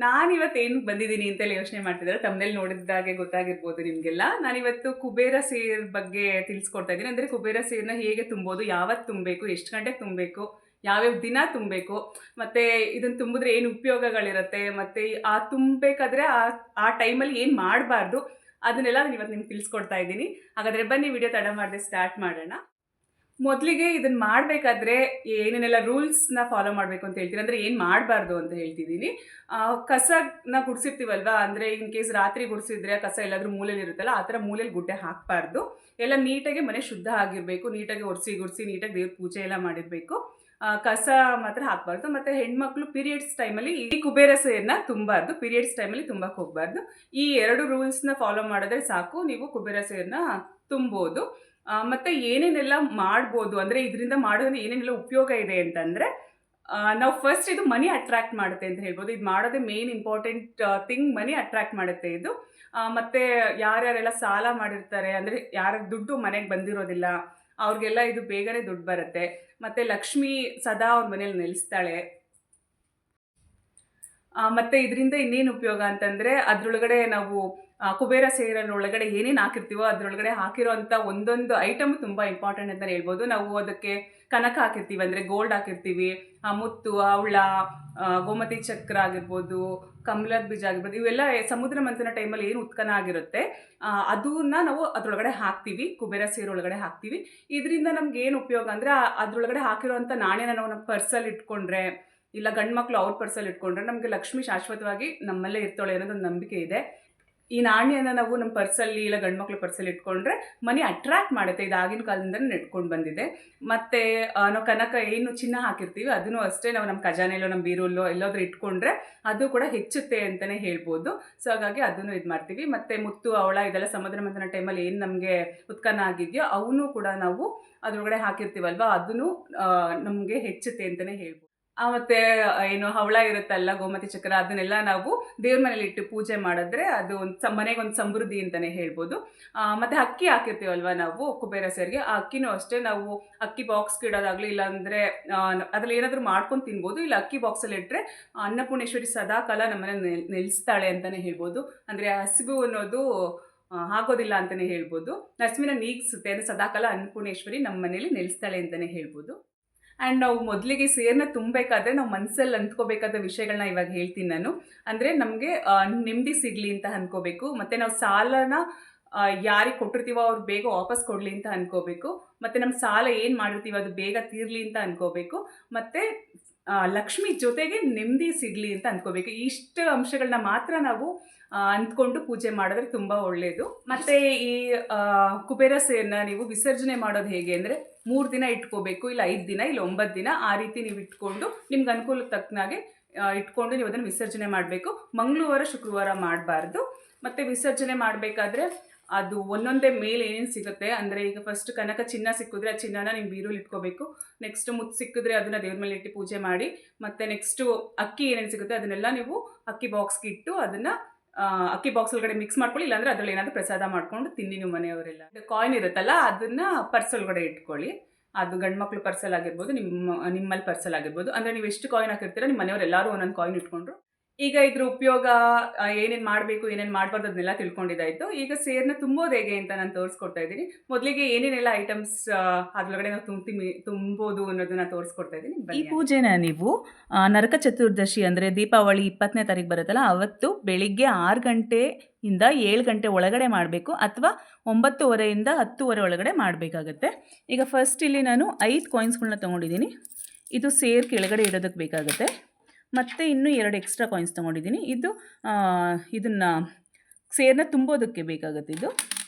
ನಾನಿವತ್ತೇನು ಬಂದಿದ್ದೀನಿ ಅಂತೆಲ್ಲ ಯೋಚನೆ ಮಾಡ್ತಿದ್ದಾರೆ. ತಮ್ಮನೇಲಿ ನೋಡಿದಾಗೆ ಗೊತ್ತಾಗಿರ್ಬೋದು ನಿಮಗೆಲ್ಲ. ನಾನಿವತ್ತು ಕುಬೇರ ಸೇರ್ ಬಗ್ಗೆ ತಿಳಿಸ್ಕೊಡ್ತಾ ಇದ್ದೀನಿ. ಅಂದರೆ ಕುಬೇರ ಸೇರನ್ನ ಹೇಗೆ ತುಂಬೋದು, ಯಾವತ್ತು ತುಂಬಬೇಕು, ಎಷ್ಟು ಗಂಟೆಗೆ ತುಂಬಬೇಕು, ಯಾವ್ಯಾವ ದಿನ ತುಂಬಬೇಕು, ಮತ್ತು ಇದನ್ನು ತುಂಬಿದ್ರೆ ಏನು ಉಪಯೋಗಗಳಿರುತ್ತೆ, ಮತ್ತು ಆ ತುಂಬಬೇಕಾದ್ರೆ ಆ ಟೈಮಲ್ಲಿ ಏನು ಮಾಡಬಾರ್ದು, ಅದನ್ನೆಲ್ಲ ನಾನು ಇವತ್ತು ನಿಮ್ಗೆ ತಿಳಿಸ್ಕೊಡ್ತಾ ಇದ್ದೀನಿ. ಹಾಗಾದರೆ ಬನ್ನಿ ವಿಡಿಯೋ ತಡ ಮಾಡದೆ ಸ್ಟಾರ್ಟ್ ಮಾಡೋಣ. ಮೊದಲಿಗೆ ಇದನ್ನು ಮಾಡಬೇಕಾದ್ರೆ ಏನೇನೆಲ್ಲ ರೂಲ್ಸ್ನ ಫಾಲೋ ಮಾಡಬೇಕು ಅಂತ ಹೇಳ್ತೀನಿ, ಅಂದರೆ ಏನು ಮಾಡಬಾರ್ದು ಅಂತ ಹೇಳ್ತಿದ್ದೀನಿ. ಕಸನ ಗುಡಿಸಿರ್ತೀವಲ್ವಾ, ಅಂದರೆ ಇನ್ ಕೇಸ್ ರಾತ್ರಿ ಗುಡಿಸಿದ್ರೆ ಕಸ ಎಲ್ಲಾದರೂ ಮೂಲೆಯಲ್ಲಿ ಇರುತ್ತಲ್ಲ, ಆ ಥರ ಮೂಲೆಯಲ್ಲಿ ಗುಡ್ಡೆ ಹಾಕಬಾರ್ದು. ಎಲ್ಲ ನೀಟಾಗಿ ಮನೆ ಶುದ್ಧ ಆಗಿರಬೇಕು, ನೀಟಾಗಿ ಒರೆಸಿ ಗುಡಿಸಿ ನೀಟಾಗಿ ದೇವ್ರ ಪೂಜೆ ಎಲ್ಲ ಮಾಡಿರಬೇಕು. ಕಸ ಮಾತ್ರ ಹಾಕಬಾರ್ದು. ಮತ್ತು ಹೆಣ್ಮಕ್ಳು ಪೀರಿಯಡ್ಸ್ ಟೈಮಲ್ಲಿ ಈ ಕುಬೇರ ಸೇರನ್ನ ತುಂಬಾರ್ದು, ಪೀರಿಯಡ್ಸ್ ಟೈಮಲ್ಲಿ ತುಂಬಕ್ಕೆ ಹೋಗಬಾರ್ದು. ಈ 2 ರೂಲ್ಸ್ನ ಫಾಲೋ ಮಾಡಿದ್ರೆ ಸಾಕು, ನೀವು ಕುಬೇರ ಸೇರನ್ನ ತುಂಬೋದು. ಮತ್ತು ಏನೇನೆಲ್ಲ ಮಾಡ್ಬೋದು, ಅಂದರೆ ಇದರಿಂದ ಮಾಡೋದ್ರಿಂದ ಏನೇನೆಲ್ಲ ಉಪಯೋಗ ಇದೆ ಅಂತಂದರೆ, ನಾವು ಫಸ್ಟ್ ಇದು ಮನಿ ಅಟ್ರಾಕ್ಟ್ ಮಾಡುತ್ತೆ ಅಂತ ಹೇಳ್ಬೋದು. ಇದು ಮಾಡೋದೇ ಮೇನ್ ಇಂಪಾರ್ಟೆಂಟ್ ಥಿಂಗ್, ಮನಿ ಅಟ್ರಾಕ್ಟ್ ಮಾಡುತ್ತೆ ಇದು. ಮತ್ತು ಯಾರ್ಯಾರೆಲ್ಲ ಸಾಲ ಮಾಡಿರ್ತಾರೆ, ಅಂದರೆ ಯಾರ ದುಡ್ಡು ಮನೆಗೆ ಬಂದಿರೋದಿಲ್ಲ ಅವ್ರಿಗೆಲ್ಲ ಇದು ಬೇಗನೆ ದುಡ್ಡು ಬರುತ್ತೆ. ಮತ್ತು ಲಕ್ಷ್ಮಿ ಸದಾ ಅವ್ರ ಮನೇಲಿ ನೆಲೆಸ್ತಾಳೆ. ಮತ್ತು ಇದರಿಂದ ಇನ್ನೇನು ಉಪಯೋಗ ಅಂತಂದರೆ, ಅದರೊಳಗಡೆ ನಾವು ಕುಬೇರ ಸೇರೊಳಗಡೆ ಏನೇನು ಹಾಕಿರ್ತೀವೋ ಅದರೊಳಗಡೆ ಹಾಕಿರೋ ಅಂಥ ಒಂದೊಂದು ಐಟಮ್ ತುಂಬ ಇಂಪಾರ್ಟೆಂಟ್ ಅಂತಲೇ ಹೇಳ್ಬೋದು. ನಾವು ಅದಕ್ಕೆ ಕನಕ ಹಾಕಿರ್ತೀವಿ, ಅಂದರೆ ಗೋಲ್ಡ್ ಹಾಕಿರ್ತೀವಿ, ಮುತ್ತು, ಹವಳ, ಗೋಮತಿ ಚಕ್ರ ಆಗಿರ್ಬೋದು, ಕಮಲದ ಬೀಜ ಆಗಿರ್ಬೋದು, ಇವೆಲ್ಲ ಸಮುದ್ರ ಮಂಥನ ಟೈಮಲ್ಲಿ ಏನು ಉತ್ಖನ ಆಗಿರುತ್ತೆ ಅದನ್ನ ನಾವು ಅದರೊಳಗಡೆ ಹಾಕ್ತೀವಿ, ಕುಬೇರ ಸೇರೊಳಗಡೆ ಹಾಕ್ತೀವಿ. ಇದರಿಂದ ನಮ್ಗೆ ಏನು ಉಪಯೋಗ ಅಂದರೆ, ಅದರೊಳಗಡೆ ಹಾಕಿರೋವಂಥ ನಾಣ್ಯನ ನಾವು ನಮ್ಮ ಪರ್ಸಲ್ಲಿ ಇಟ್ಕೊಂಡ್ರೆ, ಇಲ್ಲ ಗಂಡು ಮಕ್ಕಳು ಅವ್ರ ಪರ್ಸಲ್ಲಿ ಇಟ್ಕೊಂಡ್ರೆ ನಮಗೆ ಲಕ್ಷ್ಮಿ ಶಾಶ್ವತವಾಗಿ ನಮ್ಮಲ್ಲೇ ಇರ್ತಾಳೆ ಅನ್ನೋದೊಂದು ನಂಬಿಕೆ ಇದೆ. ಈ ನಾಣ್ಯನ ನಾವು ನಮ್ಮ ಪರ್ಸಲ್ಲಿ ಇಲ್ಲ ಗಂಡು ಮಕ್ಳು ಪರ್ಸಲ್ಲಿ ಇಟ್ಕೊಂಡ್ರೆ ಮನಿ ಅಟ್ರಾಕ್ಟ್ ಮಾಡುತ್ತೆ. ಇದು ಆಗಿನ ಕಾಲದಿಂದಲೇ ನೆಟ್ಕೊಂಡು ಬಂದಿದೆ. ಮತ್ತು ನಾವು ಕನಕ ಏನು ಚಿನ್ನ ಹಾಕಿರ್ತೀವಿ ಅದನ್ನು ಅಷ್ಟೇ ನಾವು ನಮ್ಮ ಖಜಾನೆಯಲ್ಲೋ ನಮ್ಮ ಬೀರಲ್ಲೋ ಎಲ್ಲಾದರೂ ಇಟ್ಕೊಂಡ್ರೆ ಅದು ಕೂಡ ಹೆಚ್ಚುತ್ತೆ ಅಂತಲೇ ಹೇಳ್ಬೋದು. ಸೊ ಹಾಗಾಗಿ ಅದನ್ನು ಇದು ಮಾಡ್ತೀವಿ. ಮತ್ತು ಮುತ್ತು, ಹವಳ ಇದೆಲ್ಲ ಸಮುದ್ರ ಮಂಥನ ಟೈಮಲ್ಲಿ ಏನು ನಮಗೆ ಉತ್ಖನ ಆಗಿದೆಯೋ ಅವನು ಕೂಡ ನಾವು ಅದರೊಳಗಡೆ ಹಾಕಿರ್ತೀವಲ್ವ, ಅದನ್ನು ನಮಗೆ ಹೆಚ್ಚುತ್ತೆ ಅಂತಲೇ ಹೇಳ್ಬೋದು. ಮತ್ತು ಏನು ಹವಳ ಇರುತ್ತಲ್ಲ, ಗೋಮತಿ ಚಕ್ರ, ಅದನ್ನೆಲ್ಲ ನಾವು ದೇವ್ರ ಮನೇಲಿ ಇಟ್ಟು ಪೂಜೆ ಮಾಡಿದ್ರೆ ಅದು ಒಂದು ಮನೆಗೊಂದು ಸಮೃದ್ಧಿ ಅಂತಲೇ ಹೇಳ್ಬೋದು. ಮತ್ತು ಅಕ್ಕಿ ಹಾಕಿರ್ತೀವಲ್ವ ನಾವು ಕುಬೇರ ಸೇರಿಗೆ, ಆ ಅಕ್ಕಿನೂ ಅಷ್ಟೇ ನಾವು ಅಕ್ಕಿ ಬಾಕ್ಸ್ಗೆ ಇಡೋದಾಗಲಿ, ಇಲ್ಲಾಂದರೆ ಅದರಲ್ಲಿ ಏನಾದರೂ ಮಾಡ್ಕೊಂಡು ತಿನ್ಬೋದು. ಇಲ್ಲ ಅಕ್ಕಿ ಬಾಕ್ಸಲ್ಲಿ ಇಟ್ಟರೆ ಅನ್ನಪೂರ್ಣೇಶ್ವರಿ ಸದಾ ಕಾಲ ನಮ್ಮನೆ ನೆಲೆಸ್ತಾಳೆ ಅಂತಲೇ ಹೇಳ್ಬೋದು. ಅಂದರೆ ಹಸಿವು ಅನ್ನೋದು ಆಗೋದಿಲ್ಲ ಅಂತಲೇ ಹೇಳ್ಬೋದು. ಹಸಿವಿನ ನೀಗಿಸುತ್ತೆ, ಅಂದರೆ ಸದಾಕಾಲ ಅನ್ನಪೂರ್ಣೇಶ್ವರಿ ನಮ್ಮ ಮನೇಲಿ ನೆಲೆಸ್ತಾಳೆ ಅಂತಲೇ ಹೇಳ್ಬೋದು. ಆ್ಯಂಡ್ ನಾವು ಮೊದಲಿಗೆ ಸೇರನ್ನ ತುಂಬಬೇಕಾದ್ರೆ ನಾವು ಮನಸ್ಸಲ್ಲಿ ಅಂದ್ಕೋಬೇಕಾದ ವಿಷಯಗಳನ್ನ ಇವಾಗ ಹೇಳ್ತೀನಿ ನಾನು. ಅಂದರೆ ನಮಗೆ ನೆಮ್ಮದಿ ಸಿಗಲಿ ಅಂತ ಅಂದ್ಕೋಬೇಕು. ಮತ್ತು ನಾವು ಸಾಲನ ಯಾರಿಗೆ ಕೊಟ್ಟಿರ್ತೀವೋ ಅವ್ರು ಬೇಗ ವಾಪಸ್ ಕೊಡಲಿ ಅಂತ ಅಂದ್ಕೋಬೇಕು. ಮತ್ತು ನಮ್ಮ ಸಾಲ ಏನು ಮಾಡಿರ್ತೀವೋ ಅದು ಬೇಗ ತೀರಲಿ ಅಂತ ಅಂದ್ಕೋಬೇಕು. ಮತ್ತು ಲಕ್ಷ್ಮಿ ಜೊತೆಗೆ ನೆಮ್ಮದಿ ಸಿಗಲಿ ಅಂತ ಅಂದ್ಕೋಬೇಕು. ಇಷ್ಟು ಅಂಶಗಳನ್ನ ಮಾತ್ರ ನಾವು ಅಂದ್ಕೊಂಡು ಪೂಜೆ ಮಾಡಿದ್ರೆ ತುಂಬ ಒಳ್ಳೆಯದು. ಮತ್ತು ಈ ಕುಬೇರ ಸೇರನ್ನ ನೀವು ವಿಸರ್ಜನೆ ಮಾಡೋದು ಹೇಗೆ ಅಂದರೆ, 3 ದಿನ ಇಟ್ಕೋಬೇಕು, ಇಲ್ಲ 5 ದಿನ, ಇಲ್ಲ 9 ದಿನ, ಆ ರೀತಿ ನೀವು ಇಟ್ಕೊಂಡು ನಿಮ್ಗೆ ಅನುಕೂಲಕ್ಕೆ ತಕ್ಕನಾಗೆ ಇಟ್ಕೊಂಡು ನೀವು ಅದನ್ನು ವಿಸರ್ಜನೆ ಮಾಡಬೇಕು. ಮಂಗಳವಾರ ಶುಕ್ರವಾರ ಮಾಡಬಾರ್ದು. ಮತ್ತು ವಿಸರ್ಜನೆ ಮಾಡಬೇಕಾದ್ರೆ ಅದು ಒಂದೊಂದೇ ಮೇಲೆ ಏನೇನು ಸಿಗುತ್ತೆ ಅಂದರೆ, ಈಗ ಫಸ್ಟ್ ಕನಕ ಚಿನ್ನ ಸಿಕ್ಕಿದ್ರೆ ಆ ಚಿನ್ನನ ನೀವು ಬೀರಲ್ಲಿ ಇಟ್ಕೋಬೇಕು. ನೆಕ್ಸ್ಟ್ ಮುತ್ತು ಸಿಕ್ಕಿದ್ರೆ ಅದನ್ನು ದೇವ್ರ ಮೇಲೆ ಇಟ್ಟು ಪೂಜೆ ಮಾಡಿ. ಮತ್ತು ನೆಕ್ಸ್ಟು ಅಕ್ಕಿ ಏನೇನು ಸಿಗುತ್ತೆ ಅದನ್ನೆಲ್ಲ ನೀವು ಅಕ್ಕಿ ಬಾಕ್ಸ್ಗೆ ಇಟ್ಟು ಅದನ್ನು ಅಕ್ಕಿ ಬಾಕ್ಸ್ ಒಳಗಡೆ ಮಿಕ್ಸ್ ಮಾಡ್ಕೊಳ್ಳಿ, ಇಲ್ಲಾಂದರೆ ಅದರಲ್ಲಿ ಏನಾದರೂ ಪ್ರಸಾದ ಮಾಡ್ಕೊಂಡು ತಿನ್ನಿ ನೀವು ಮನೆಯವರೆಲ್ಲ. ಕಾಯಿನ್ ಇರುತ್ತಲ್ಲ ಅದನ್ನು ಪರ್ಸ್ ಒಳಗಡೆ ಇಟ್ಕೊಳ್ಳಿ. ಅದು ಗಂಡು ಮಕ್ಳು ಪರ್ಸಲ್ ಆಗಿರ್ಬೋದು, ನಿಮ್ಮಲ್ಲಿ ಪರ್ಸಲ್ ಆಗಿರ್ಬೋದು. ಅಂದರೆ ನೀವು ಎಷ್ಟು ಕಾಯಿನ್ ಹಾಕಿರ್ತೀರ ನಿಮ್ಮ ಮನೆಯವರು ಎಲ್ಲರೂ ಒಂದೊಂದು ಕಾಯಿನ್ ಇಟ್ಕೊಂಡ್ರು. ಈಗ ಇದ್ರ ಉಪಯೋಗ ಏನೇನು ಮಾಡಬೇಕು ಏನೇನು ಮಾಡಬಾರ್ದು ಅದನ್ನೆಲ್ಲ ತಿಳ್ಕೊಂಡಿದ್ದಾಯಿತು. ಈಗ ಸೇರನ್ನ ತುಂಬೋದು ಹೇಗೆ ಅಂತ ನಾನು ತೋರಿಸ್ಕೊಡ್ತಾ ಇದ್ದೀನಿ. ಮೊದಲಿಗೆ ಏನೇನೆಲ್ಲ ಐಟಮ್ಸ್ ಅದರೊಳಗಡೆ ನಾವು ತುಂಬೋದು ಅನ್ನೋದನ್ನ ತೋರಿಸ್ಕೊಡ್ತಾ ಇದ್ದೀನಿ. ಈ ಪೂಜೆನ ನೀವು ನರಕ ಚತುರ್ದಶಿ ಅಂದರೆ ದೀಪಾವಳಿ 20ನೇ ತಾರೀಕು ಬರುತ್ತಲ್ಲ, ಅವತ್ತು ಬೆಳಿಗ್ಗೆ 6 ಗಂಟೆಯಿಂದ 7 ಗಂಟೆ ಒಳಗಡೆ ಮಾಡಬೇಕು, ಅಥವಾ 9:30ಯಿಂದ 10:00 ಒಳಗಡೆ ಮಾಡಬೇಕಾಗತ್ತೆ. ಈಗ ಫಸ್ಟ್ ಇಲ್ಲಿ ನಾನು 5 ಕಾಯಿನ್ಸ್ಗಳನ್ನ ತೊಗೊಂಡಿದ್ದೀನಿ. ಇದು ಸೇರ್ ಕೆಳಗಡೆ ಇಡೋದಕ್ಕೆ ಬೇಕಾಗುತ್ತೆ. ಮತ್ತು ಇನ್ನೂ 2 ಎಕ್ಸ್ಟ್ರಾ ಕಾಯಿನ್ಸ್ ತೊಗೊಂಡಿದ್ದೀನಿ. ಇದನ್ನು ಸೇರನ್ನ ತುಂಬೋದಕ್ಕೆ ಬೇಕಾಗುತ್ತೆ, ಇದು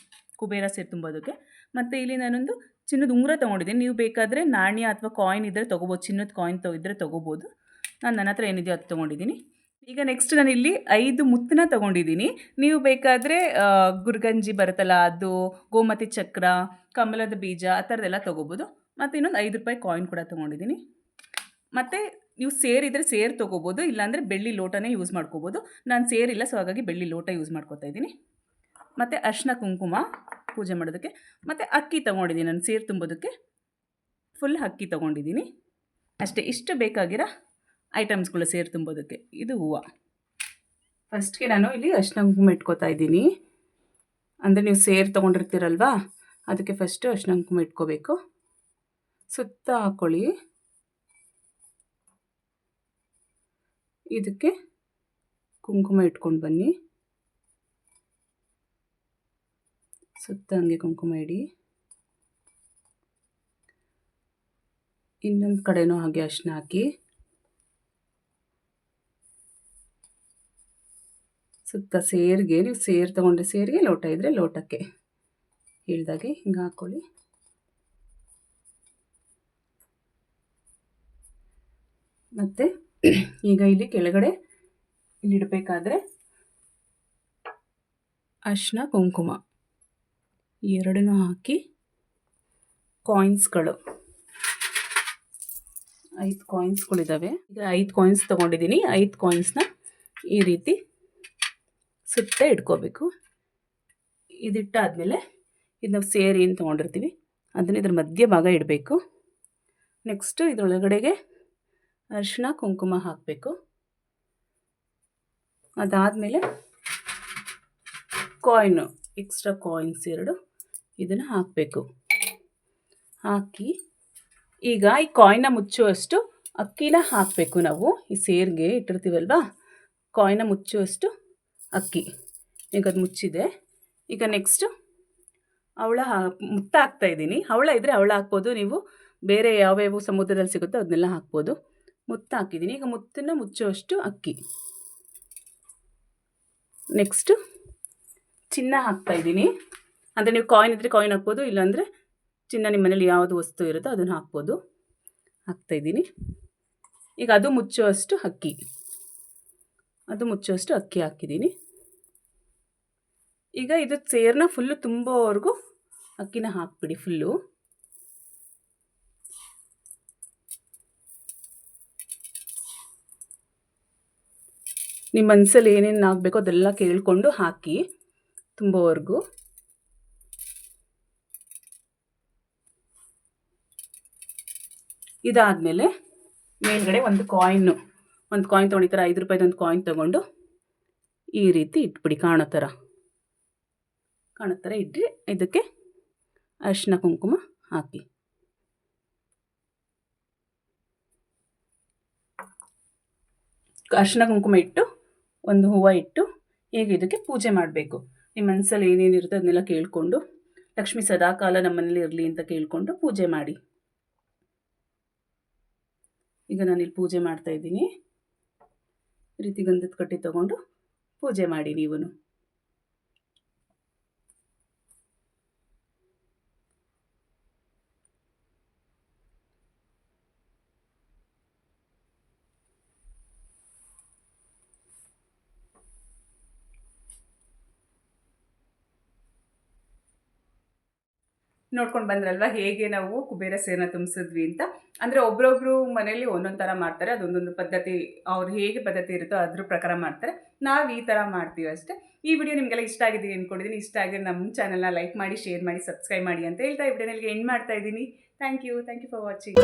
ಕುಬೇರ ಸೇರು ತುಂಬೋದಕ್ಕೆ. ಮತ್ತು ಇಲ್ಲಿ ನಾನೊಂದು ಚಿನ್ನದ ಉಂಗುರ ತೊಗೊಂಡಿದ್ದೀನಿ. ನೀವು ಬೇಕಾದರೆ ನಾಣ್ಯ ಅಥವಾ ಕಾಯಿನ್ ಇದ್ದರೆ ತೊಗೋಬೋದು, ಚಿನ್ನದ ಕಾಯಿನ್ ಇದ್ದರೆ ತೊಗೋಬೋದು. ನನ್ನ ಹತ್ರ ಏನಿದೆಯೋ ಅದು ತೊಗೊಂಡಿದ್ದೀನಿ. ಈಗ ನೆಕ್ಸ್ಟ್ ನಾನಿಲ್ಲಿ 5 ಮುತ್ತನ್ನ ತೊಗೊಂಡಿದ್ದೀನಿ. ನೀವು ಬೇಕಾದರೆ ಗುರ್ಗಂಜಿ ಬರುತ್ತಲ್ಲ ಅದು, ಗೋಮತಿ ಚಕ್ರ, ಕಮಲದ ಬೀಜ ಆ ಥರದ್ದೆಲ್ಲ ತೊಗೋಬೋದು. ಮತ್ತು ಇನ್ನೊಂದು ₹5 ಕಾಯಿನ್ ಕೂಡ ತೊಗೊಂಡಿದ್ದೀನಿ. ಮತ್ತು ನೀವು ಸೇರಿದರೆ ಸೇರು ತೊಗೋಬೋದು, ಇಲ್ಲಾಂದರೆ ಬೆಳ್ಳಿ ಲೋಟನೇ ಯೂಸ್ ಮಾಡ್ಕೋಬೋದು. ನಾನು ಸೇರಿಲ್ಲ, ಸೊ ಹಾಗಾಗಿ ಬೆಳ್ಳಿ ಲೋಟ ಯೂಸ್ ಮಾಡ್ಕೋತಾ ಇದ್ದೀನಿ. ಮತ್ತು ಅರಿಶಿನ ಕುಂಕುಮ ಪೂಜೆ ಮಾಡೋದಕ್ಕೆ. ಮತ್ತು ಅಕ್ಕಿ ತೊಗೊಂಡಿದ್ದೀನಿ ನಾನು ಸೇರು ತುಂಬೋದಕ್ಕೆ. ಫುಲ್ ಅಕ್ಕಿ ತೊಗೊಂಡಿದ್ದೀನಿ ಅಷ್ಟೇ. ಇಷ್ಟು ಬೇಕಾಗಿರೋ ಐಟಮ್ಸ್ಗಳು ಸೇರು ತುಂಬೋದಕ್ಕೆ. ಇದು ಹೂವು. ಫಸ್ಟ್ಗೆ ನಾನು ಇಲ್ಲಿ ಅರಿಶಿನ ಕುಂಕುಮ ಇಟ್ಕೋತಾ ಇದ್ದೀನಿ. ಅಂದರೆ ನೀವು ಸೇರು ತೊಗೊಂಡಿರ್ತೀರಲ್ವಾ, ಅದಕ್ಕೆ ಫಸ್ಟು ಅರಿಶಿನ ಕುಂಕುಮ ಇಟ್ಕೋಬೇಕು. ಸುತ್ತ ಹಾಕ್ಕೊಳ್ಳಿ. ಇದಕ್ಕೆ ಕುಂಕುಮ ಇಟ್ಕೊಂಡು ಬನ್ನಿ. ಸುತ್ತ ಹಂಗೆ ಕುಂಕುಮ ಇಡಿ. ಇನ್ನೊಂದು ಕಡೆನೂ ಹಾಗೆ ಅರಿಶಿನ ಹಾಕಿ ಸುತ್ತ ಸೇರಿಗೆ, ನೀವು ಸೇರು ತೊಗೊಂಡ್ರೆ ಸೇರಿಗೆ, ಲೋಟ ಇದ್ದರೆ ಲೋಟಕ್ಕೆ ಇಳ್ದಾಗೆ ಹಿಂಗೆ ಹಾಕ್ಕೊಳ್ಳಿ. ಮತ್ತು ಈಗ ಇಲ್ಲಿ ಕೆಳಗಡೆ ಇಲ್ಲಿಡಬೇಕಾದ್ರೆ ಅರಿಶಿನ ಕುಂಕುಮ ಎರಡನ್ನೂ ಹಾಕಿ ಕಾಯಿನ್ಸ್ಗಳು 5 ಕಾಯಿನ್ಸ್ಗಳಿದ್ದಾವೆ. ಈಗ 5 ಕಾಯಿನ್ಸ್ ತೊಗೊಂಡಿದ್ದೀನಿ. 5 ಕಾಯಿನ್ಸ್ನ ಈ ರೀತಿ ಸುತ್ತ ಇಟ್ಕೋಬೇಕು. ಇದಿಟ್ಟಾದಮೇಲೆ ಇದು ನಾವು ಸೇರು ಏನು ತೊಗೊಂಡಿರ್ತೀವಿ ಅದನ್ನು ಇದ್ರ ಮಧ್ಯ ಭಾಗ ಇಡಬೇಕು. ನೆಕ್ಸ್ಟು ಇದರೊಳಗಡೆಗೆ ಅರಿಶಿನ ಕುಂಕುಮ ಹಾಕಬೇಕು. ಅದಾದಮೇಲೆ ಕಾಯಿನು, ಎಕ್ಸ್ಟ್ರಾ ಕಾಯಿನ್ಸ್ 2 ಇದನ್ನು ಹಾಕಬೇಕು. ಹಾಕಿ ಈಗ ಈ ಕಾಯಿನ ಮುಚ್ಚುವಷ್ಟು ಅಕ್ಕಿನ ಹಾಕಬೇಕು. ನಾವು ಈ ಸೇರಿಗೆ ಇಟ್ಟಿರ್ತೀವಲ್ವ, ಕಾಯಿನ ಮುಚ್ಚುವಷ್ಟು ಅಕ್ಕಿ. ಈಗ ಅದು ಮುಚ್ಚಿದೆ. ಈಗ ನೆಕ್ಸ್ಟು ಮುತ್ತ ಹಾಕ್ತಾಯಿದ್ದೀನಿ. ಹವಳ ಇದ್ದರೆ ಹವಳ ಹಾಕ್ಬೋದು. ನೀವು ಬೇರೆ ಯಾವ್ಯಾವ ಸಮುದ್ರದಲ್ಲಿ ಸಿಗುತ್ತೋ ಅದನ್ನೆಲ್ಲ ಹಾಕ್ಬೋದು. ಮುತ್ತ ಹಾಕಿದ್ದೀನಿ. ಈಗ ಮುತ್ತನ್ನು ಮುಚ್ಚುವಷ್ಟು ಅಕ್ಕಿ. ನೆಕ್ಸ್ಟು ಚಿನ್ನ ಹಾಕ್ತಾಯಿದ್ದೀನಿ. ಅಂದರೆ ನೀವು ಕಾಯಿನ್ ಇದ್ದರೆ ಕಾಯಿನ್ ಹಾಕ್ಬೋದು, ಇಲ್ಲಾಂದರೆ ಚಿನ್ನ ನಿಮ್ಮ ಮನೇಲಿ ಯಾವುದು ವಸ್ತು ಇರುತ್ತೋ ಅದನ್ನು ಹಾಕ್ಬೋದು. ಹಾಕ್ತಾಯಿದ್ದೀನಿ. ಈಗ ಅದು ಮುಚ್ಚುವಷ್ಟು ಅಕ್ಕಿ ಹಾಕಿದ್ದೀನಿ. ಈಗ ಇದು ಸೇರನ್ನ ಫುಲ್ಲು ತುಂಬೋವರೆಗೂ ಅಕ್ಕಿನ ಹಾಕ್ಬಿಡಿ. ಫುಲ್ಲು ನಿಮ್ಮ ಮನಸ್ಸಲ್ಲಿ ಏನೇನು ಆಗಬೇಕೋ ಅದೆಲ್ಲ ಕೇಳಿಕೊಂಡು ಹಾಕಿ ತುಂಬೋವರೆಗೂ. ಇದಾದಮೇಲೆ ಮೇಲ್ಗಡೆ ಒಂದು ಕಾಯಿನ್ ತೊಗೊಂಡಿರ್ತಾರೆ. 5 ರೂಪಾಯಿದು ಒಂದು ಕಾಯಿನ್ ತೊಗೊಂಡು ಈ ರೀತಿ ಇಟ್ಬಿಡಿ. ಕಾಣೋ ಥರ ಇಟ್ಟರೆ ಇದಕ್ಕೆ ಅರಿಶಿನ ಕುಂಕುಮ ಹಾಕಿ. ಅರಿಶಿನ ಕುಂಕುಮ ಇಟ್ಟು ಒಂದು ಹೂವು ಇಟ್ಟು ಈಗ ಇದಕ್ಕೆ ಪೂಜೆ ಮಾಡಬೇಕು. ನಿಮ್ಮ ಮನಸ್ಸಲ್ಲಿ ಏನೇನಿರುತ್ತೆ ಅದನ್ನೆಲ್ಲ ಕೇಳಿಕೊಂಡು, ಲಕ್ಷ್ಮೀ ಸದಾಕಾಲ ನಮ್ಮ ಮನೇಲಿ ಇರಲಿ ಅಂತ ಕೇಳಿಕೊಂಡು ಪೂಜೆ ಮಾಡಿ. ಈಗ ನಾನಿಲ್ಲಿ ಪೂಜೆ ಮಾಡ್ತಾಯಿದ್ದೀನಿ. ಈ ರೀತಿ ಗಂಧದ ಕಡ್ಡಿ ತೊಗೊಂಡು ಪೂಜೆ ಮಾಡಿ ನೀವು. ನೋಡ್ಕೊಂಡು ಬಂದ್ರಲ್ವ ಹೇಗೆ ನಾವು ಕುಬೇರ ಸೇರನ್ನ ತುಂಬಿಸಿದ್ವಿ ಅಂತ. ಅಂದರೆ ಒಬ್ಬರೊಬ್ಬರು ಮನೇಲಿ ಒಂದೊಂದು ಥರ ಮಾಡ್ತಾರೆ. ಅದೊಂದೊಂದು ಪದ್ಧತಿ, ಅವ್ರು ಹೇಗೆ ಪದ್ಧತಿ ಇರುತ್ತೋ ಅದ್ರ ಪ್ರಕಾರ ಮಾಡ್ತಾರೆ. ನಾವು ಈ ಥರ ಮಾಡ್ತೀವಿ ಅಷ್ಟೇ. ಈ ವಿಡಿಯೋ ನಿಮಗೆಲ್ಲ ಇಷ್ಟ ಆಗಿದೆ ಅಂದ್ಕೊಂಡಿದ್ದೀನಿ. ಇಷ್ಟ ಆಗಿದ್ರೆ ನಮ್ಮ ಚಾನಲ್ನ ಲೈಕ್ ಮಾಡಿ, ಶೇರ್ ಮಾಡಿ, ಸಬ್ಸ್ಕ್ರೈಬ್ ಮಾಡಿ ಅಂತ ಹೇಳ್ತಾ ಈ ವಿಡಿಯೋನಲ್ಲಿ ಎಂಡ್ ಮಾಡ್ತಾ ಇದ್ದೀನಿ. Thank you for watching.